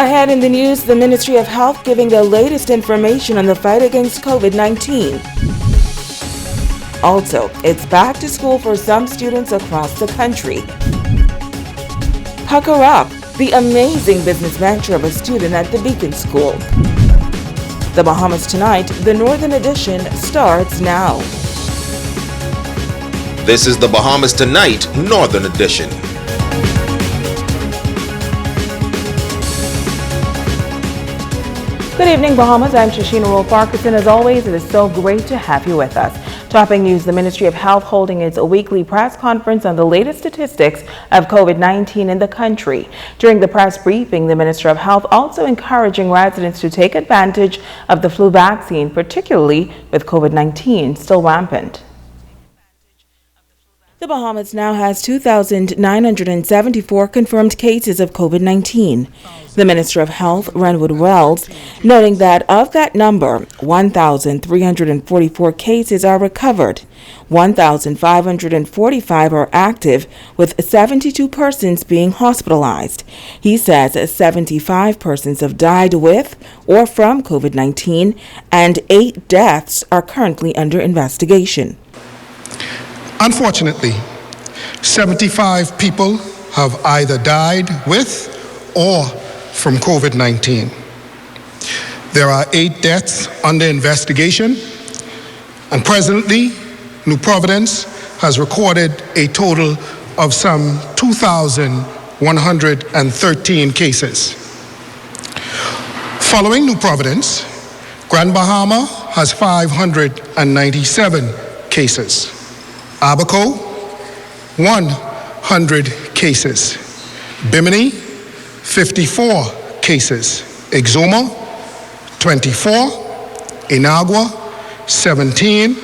Ahead in the news, the Ministry of Health giving the latest information on the fight against COVID-19. Also, it's back to school for some students across the country. Pucker up, the amazing business venture of a student at the Beacon School. The Bahamas Tonight, the Northern Edition, starts now. This is the Bahamas Tonight, Northern Edition. Good evening, Bahamas. I'm Shashina Wolf-Farquharson. As always, it is so great to have you with us. Topping news, the Ministry of Health holding its weekly press conference on the latest statistics of COVID-19 in the country. During the press briefing, the Minister of Health also encouraging residents to take advantage of the flu vaccine, particularly with COVID-19 still rampant. The Bahamas now has 2,974 confirmed cases of COVID-19. The Minister of Health, Renwood Wells, noting that of that number, 1,344 cases are recovered, 1,545 are active, with 72 persons being hospitalized. He says 75 persons have died with or from COVID-19, and 8 deaths are currently under investigation. Unfortunately, 75 people have either died with or from COVID-19. There are 8 deaths under investigation, and presently, New Providence has recorded a total of some 2,113 cases. Following New Providence, Grand Bahama has 597 cases. Abaco, 100 cases. Bimini, 54 cases. Exuma, 24. Inagua, 17.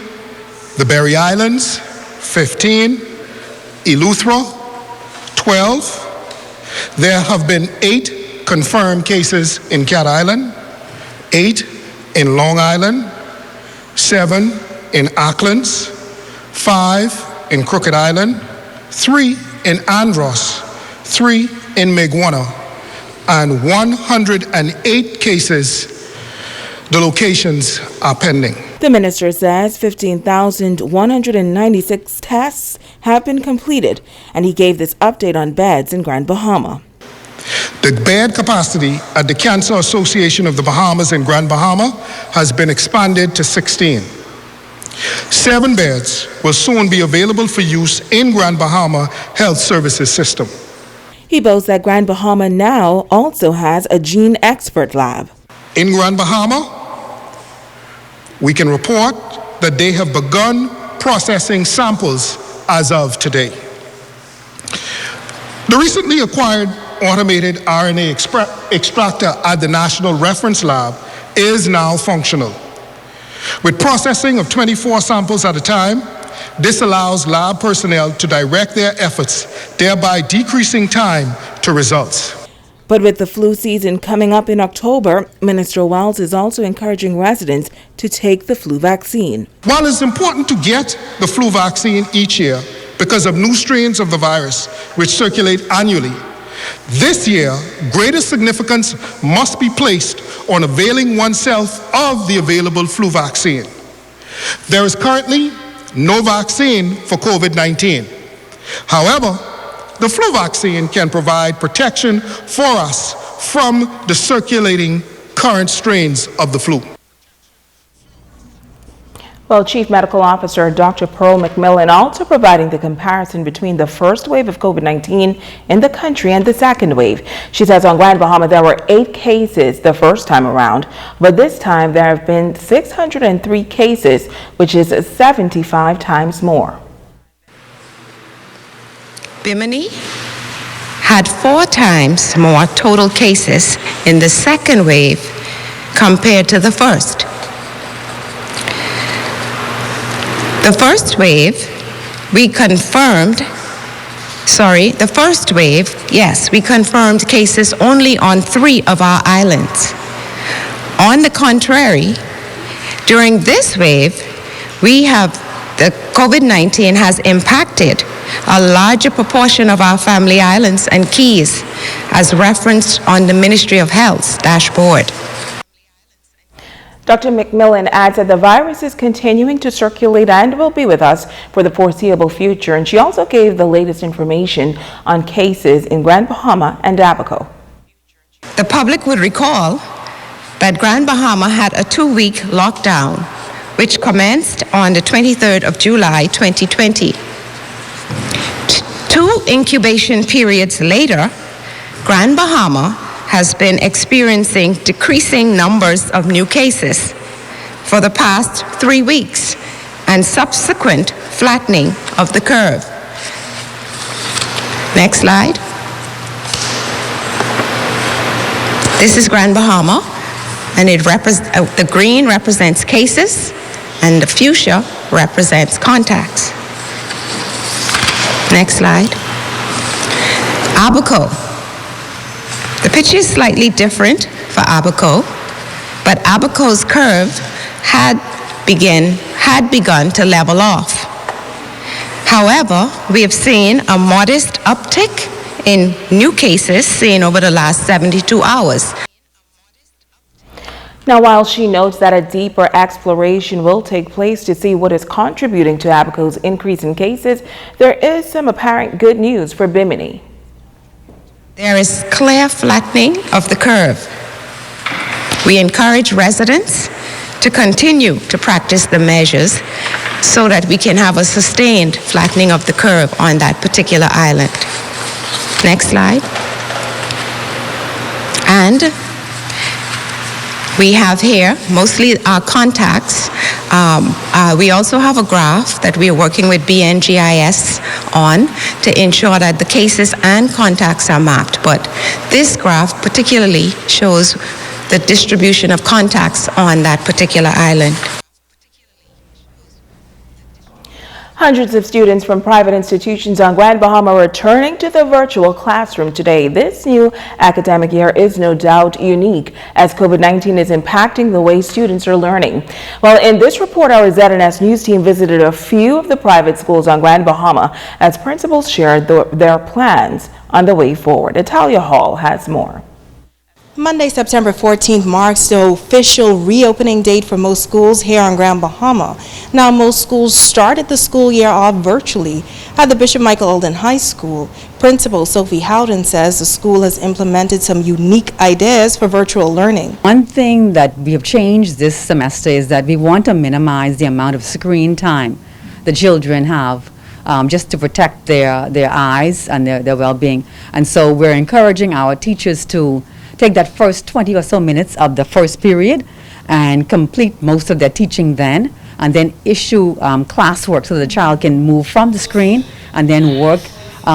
The Berry Islands, 15. Eleuthera, 12. There have been 8 confirmed cases in Cat Island, 8 in Long Island, 7 in Auckland, 5 in Crooked Island, 3 in Andros, 3 in Maguana, and 108 cases. The locations are pending. The minister says 15,196 tests have been completed, and he gave this update on beds in Grand Bahama. The bed capacity at the Cancer Association of the Bahamas in Grand Bahama has been expanded to 16. 7 beds will soon be available for use in Grand Bahama Health Services System. He boasts that Grand Bahama now also has a gene expert lab. In Grand Bahama, we can report that they have begun processing samples as of today. The recently acquired automated RNA extractor at the National Reference Lab is now functional. With processing of 24 samples at a time, this allows lab personnel to direct their efforts, thereby decreasing time to results. But with the flu season coming up in October, Minister Wells is also encouraging residents to take the flu vaccine. While it's important to get the flu vaccine each year because of new strains of the virus which circulate annually, this year, greater significance must be placed on availing oneself of the available flu vaccine. There is currently no vaccine for COVID-19. However, the flu vaccine can provide protection for us from the circulating current strains of the flu. Well, Chief Medical Officer Dr. Pearl McMillan also providing the comparison between the first wave of COVID-19 in the country and the second wave. She says on Grand Bahama there were 8 cases the first time around, but this time there have been 603 cases, which is 75 times more. Bimini had 4 times more total cases in the second wave compared to the first. The first wave, we confirmed cases only on 3 of our islands. On the contrary, during this wave, we have the COVID-19 has impacted a larger proportion of our family islands and keys, as referenced on the Ministry of Health's dashboard. Dr. McMillan adds that the virus is continuing to circulate and will be with us for the foreseeable future. And she also gave the latest information on cases in Grand Bahama and Abaco. The public would recall that Grand Bahama had a 2-week lockdown, which commenced on the 23rd of July 2020. 2 incubation periods later, Grand Bahama has been experiencing decreasing numbers of new cases for the past 3 weeks and subsequent flattening of the curve. Next slide. This is Grand Bahama, and the green represents cases and the fuchsia represents contacts. Next slide. Abaco. The picture is slightly different for Abaco, but Abaco's curve had begun to level off. However, we have seen a modest uptick in new cases seen over the last 72 hours. Now, while she notes that a deeper exploration will take place to see what is contributing to Abaco's increase in cases, there is some apparent good news for Bimini. There is clear flattening of the curve. We encourage residents to continue to practice the measures so that we can have a sustained flattening of the curve on that particular island. Next slide. And we have here mostly our contacts. We also have a graph that we are working with BNGIS on to ensure that the cases and contacts are mapped. But this graph particularly shows the distribution of contacts on that particular island. Hundreds of students from private institutions on Grand Bahama are returning to the virtual classroom today. This new academic year is no doubt unique as COVID-19 is impacting the way students are learning. Well, in this report, our ZNS News team visited a few of the private schools on Grand Bahama as principals shared their plans on the way forward. Natalia Hall has more. Monday, September 14th marks the official reopening date for most schools here on Grand Bahama. Now, most schools started the school year off virtually. At the Bishop Michael Alden High School, Principal Sophie Howden says the school has implemented some unique ideas for virtual learning. One thing that we have changed this semester is that we want to minimize the amount of screen time the children have. Just to protect their eyes and their well-being. And so we're encouraging our teachers to take that first 20 or so minutes of the first period and complete most of their teaching then, and then issue classwork so the child can move from the screen and then work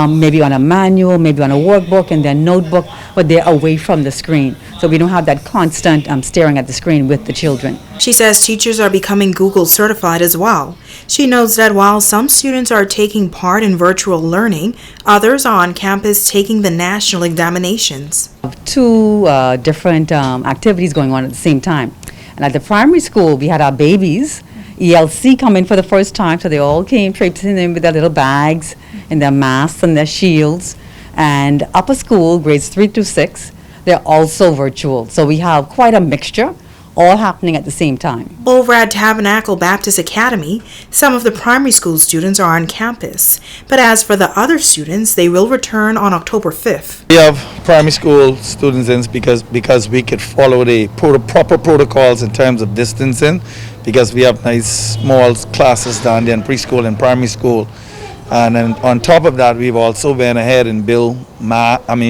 maybe on a manual, maybe on a workbook and their notebook, but they're away from the screen. So we don't have that constant staring at the screen with the children. She says teachers are becoming Google certified as well. She notes that while some students are taking part in virtual learning, others are on campus taking the national examinations. Two different activities going on at the same time. And at the primary school, we had our babies, ELC, come in for the first time, so they all came traipsing in with their little bags and their masks and their shields. And upper school, grades 3 to 6, they're also virtual. So we have quite a mixture, all happening at the same time. Over at Tabernacle Baptist Academy, some of the primary school students are on campus. But as for the other students, they will return on October 5th. We have primary school students in because we could follow the proper protocols in terms of distancing, because we have nice small classes down there in preschool and primary school. And then on top of that, we've also went ahead and built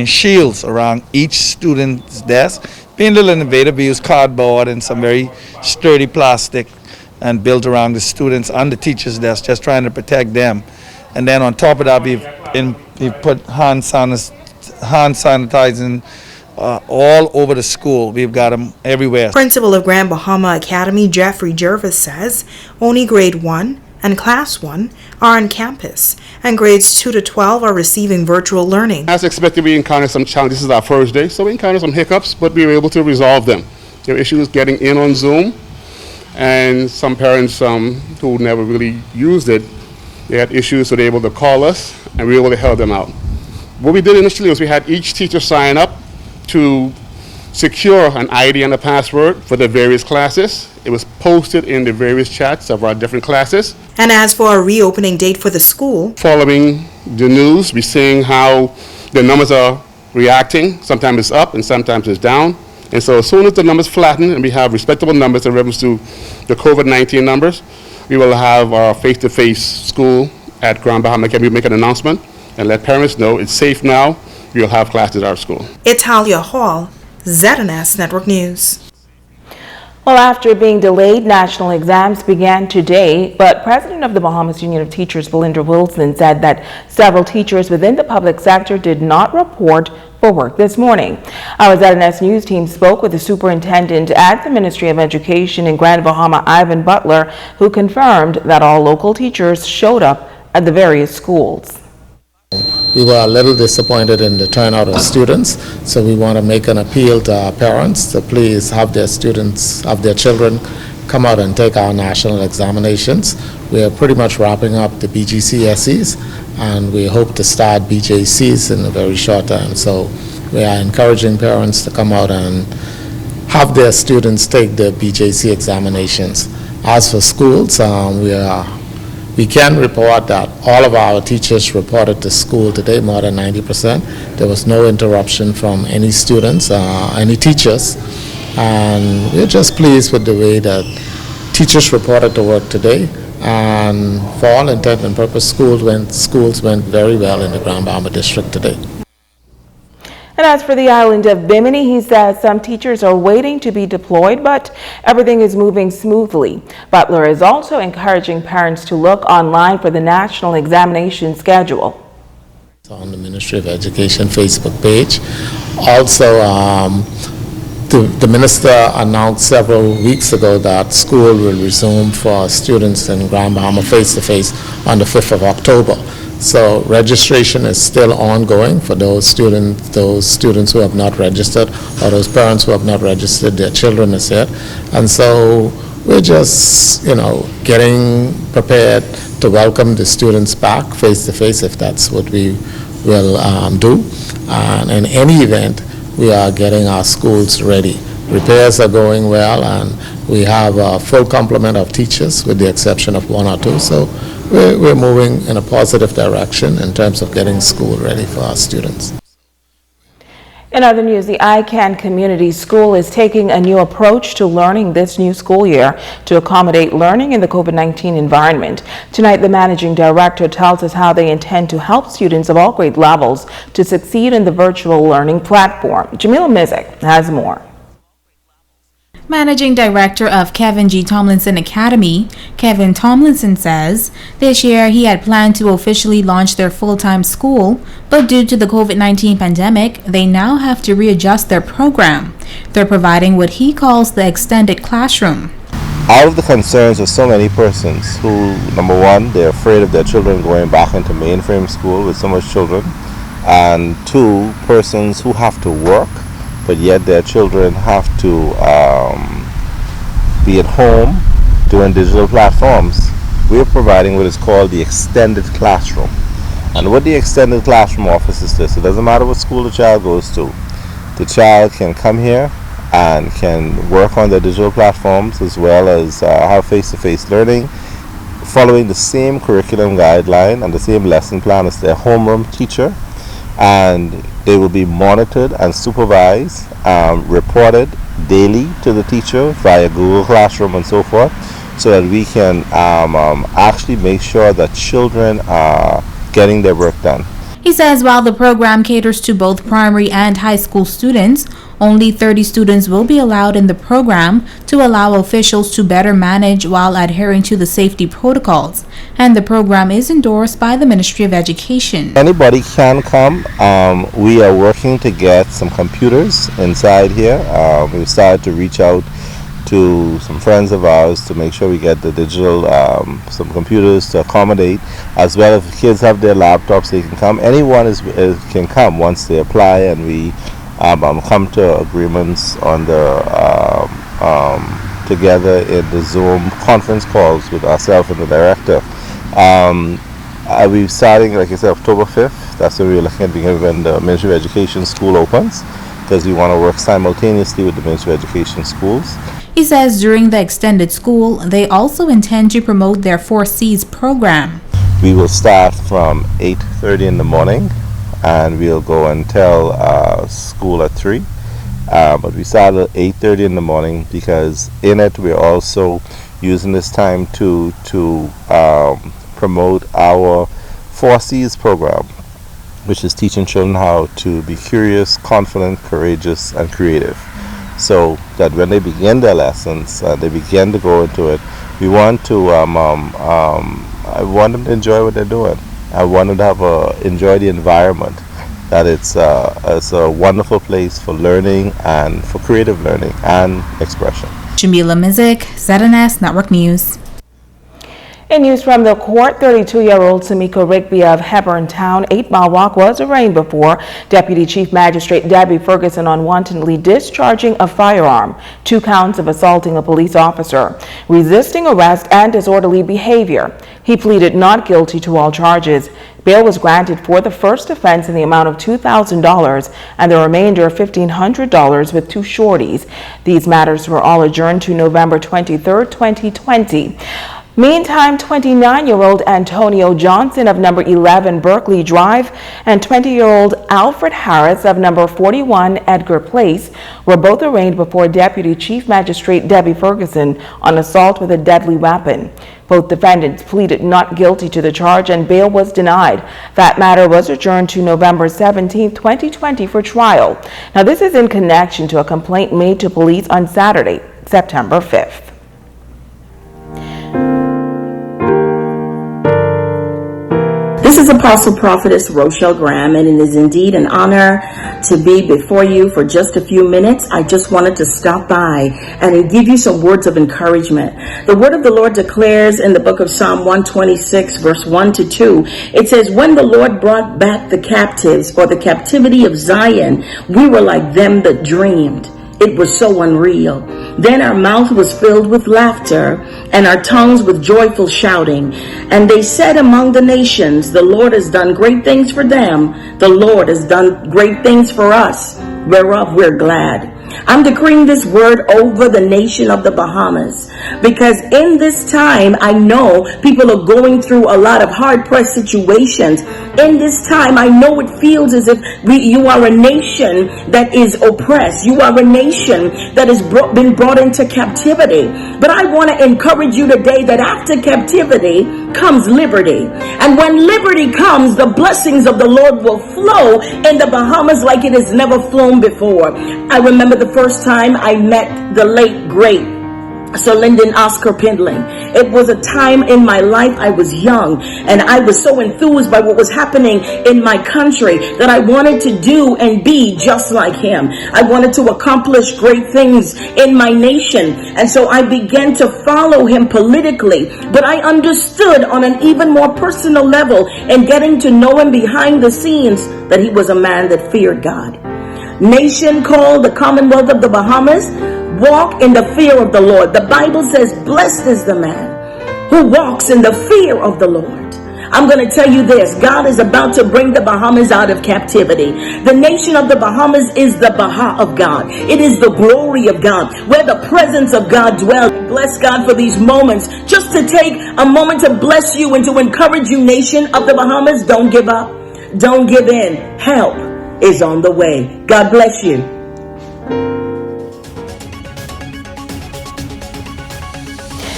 shields around each student's desk. Being a little innovative, we used cardboard and some very sturdy plastic and built around the students and the teachers' desk, just trying to protect them. And then on top of that, we've put hand sanitizing all over the school. We've got them everywhere. Principal of Grand Bahama Academy, Jeffrey Jervis, says only grade 1 and class 1 are on campus, and grades 2 to 12 are receiving virtual learning. As expected, we encountered some challenges. This is our first day, so we encountered some hiccups, but we were able to resolve them. There were issues getting in on Zoom, and some parents who never really used it, they had issues, so they were able to call us, and we were able to help them out. What we did initially was we had each teacher sign up to secure an ID and a password for the various classes. It was posted in the various chats of our different classes. And as for a reopening date for the school, Following the news, we're seeing how the numbers are reacting. Sometimes it's up and sometimes it's down. And so as soon as the numbers flatten and we have respectable numbers in reference to the COVID-19 numbers, we will have our face-to-face school at Grand Bahamas. Again, we make an announcement and let parents know it's safe now. We'll have classes at our school. Italia Hall, ZNS Network News. Well, after being delayed, national exams began today, but President of the Bahamas Union of Teachers, Belinda Wilson, said that several teachers within the public sector did not report for work this morning. Our ZNS News team spoke with the superintendent at the Ministry of Education in Grand Bahama, Ivan Butler, who confirmed that all local teachers showed up at the various schools. We were a little disappointed in the turnout of students, so we want to make an appeal to our parents to please have their children come out and take our national examinations. We are pretty much wrapping up the BGCSEs, and we hope to start BJCs in a very short time. So we are encouraging parents to come out and have their students take the BJC examinations. As for schools, we can report that all of our teachers reported to school today, more than 90%. There was no interruption from any students, any teachers, and we're just pleased with the way that teachers reported to work today. And for all intent and purpose, schools went very well in the Grand Bahama district today. And as for the island of Bimini, he says some teachers are waiting to be deployed, but everything is moving smoothly. Butler is also encouraging parents to look online for the national examination schedule. It's on the Ministry of Education Facebook page. Also, the minister announced several weeks ago that school will resume for students in Grand Bahama face-to-face on the 5th of October. So registration is still ongoing for those students who have not registered, or those parents who have not registered their children as yet. And so we're just, getting prepared to welcome the students back face to face if that's what we will do. And in any event, we are getting our schools ready. Repairs are going well, and we have a full complement of teachers with the exception of one or two. So we're moving in a positive direction in terms of getting school ready for our students. In other news, the ICANN Community School is taking a new approach to learning this new school year to accommodate learning in the COVID-19 environment. Tonight, the managing director tells us how they intend to help students of all grade levels to succeed in the virtual learning platform. Jamila Mizik has more. Managing Director of Kevin G. Tomlinson Academy, Kevin Tomlinson says this year he had planned to officially launch their full-time school, but due to the COVID-19 pandemic, they now have to readjust their program. They're providing what he calls the extended classroom. Out of the concerns of so many persons who, number one, they're afraid of their children going back into mainframe school with so much children, and two, persons who have to work, but yet their children have to be at home doing digital platforms. We're providing what is called the extended classroom. And what the extended classroom offers is this: it doesn't matter what school the child goes to. The child can come here and can work on their digital platforms as well as have face-to-face learning, following the same curriculum guideline and the same lesson plan as their homeroom teacher. And they will be monitored and supervised, reported daily to the teacher via Google Classroom and so forth, so that we can actually make sure that children are getting their work done. He says while the program caters to both primary and high school students, only 30 students will be allowed in the program to allow officials to better manage while adhering to the safety protocols. And the program is endorsed by the Ministry of Education. Anybody can come. We are working to get some computers inside here. We've started to reach out to some friends of ours to make sure we get the digital, some computers to accommodate, as well as if kids have their laptops, they can come. Anyone can come once they apply, and we come to agreements on the together in the Zoom conference calls with ourselves and the director. We're starting, like I said, October 5th. That's when we're looking at beginning when the Ministry of Education school opens, because we want to work simultaneously with the Ministry of Education schools. He says during the extended school, they also intend to promote their 4Cs program. We will start from 8:30 in the morning, and we'll go until school at 3. But we start at 8:30 in the morning because in it we're also using this time to promote our 4Cs program, which is teaching children how to be curious, confident, courageous, and creative. So that when they begin their lessons, they begin to go into it. We want to, I want them to enjoy what they're doing. I want them to enjoy the environment. That it's a wonderful place for learning and for creative learning and expression. Jamila Mizik, ZNS Network News. In news from the court, 32-year-old Samiko Rigby of Hebron Town, 8 Mile Walk, was arraigned before Deputy Chief Magistrate Debbie Ferguson on wantonly discharging a firearm, 2 counts of assaulting a police officer, resisting arrest, and disorderly behavior. He pleaded not guilty to all charges. Bail was granted for the first offense in the amount of $2,000 and the remainder of $1,500 with 2 shorties. These matters were all adjourned to November 23, 2020. Meantime, 29-year-old Antonio Johnson of number 11 Berkeley Drive and 20-year-old Alfred Harris of number 41 Edgar Place were both arraigned before Deputy Chief Magistrate Debbie Ferguson on assault with a deadly weapon. Both defendants pleaded not guilty to the charge and bail was denied. That matter was adjourned to November 17, 2020 for trial. Now, this is in connection to a complaint made to police on Saturday, September 5th. This is Apostle Prophetess Rochelle Graham, and it is indeed an honor to be before you for just a few minutes. I just wanted to stop by and give you some words of encouragement. The word of the Lord declares in the book of Psalm 126, verse 1 to 2, it says, "When the Lord brought back the captives for the captivity of Zion, we were like them that dreamed." It was so unreal. Then our mouth was filled with laughter and our tongues with joyful shouting. And they said among the nations, "The Lord has done great things for them. The Lord has done great things for us, whereof we're glad." I'm decreeing this word over the nation of the Bahamas, because in this time, I know people are going through a lot of hard-pressed situations. In this time, I know it feels as if you are a nation that is oppressed. You are a nation that has been brought into captivity. But I want to encourage you today that after captivity comes liberty. And when liberty comes, the blessings of the Lord will flow in the Bahamas like it has never flown before. I remember the first time I met the late, great Sir Lyndon Oscar Pindling. It was a time in my life I was young, and I was so enthused by what was happening in my country that I wanted to do and be just like him. I wanted to accomplish great things in my nation, and so I began to follow him politically. But I understood on an even more personal level, and getting to know him behind the scenes, that he was a man that feared God. Nation called the Commonwealth of the Bahamas, walk in the fear of the Lord. The Bible says, "Blessed is the man who walks in the fear of the Lord." I'm going to tell you this, God is about to bring the Bahamas out of captivity. The nation of the Bahamas is the Baha of God. It is the glory of God, where the presence of God dwells. Bless God for these moments. Just to take a moment to bless you and to encourage you, nation of the Bahamas, don't give up. Don't give in. Help is on the way. God bless you.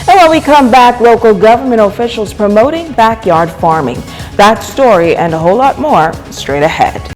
And when we come back, local government officials promoting backyard farming. That story and a whole lot more straight ahead.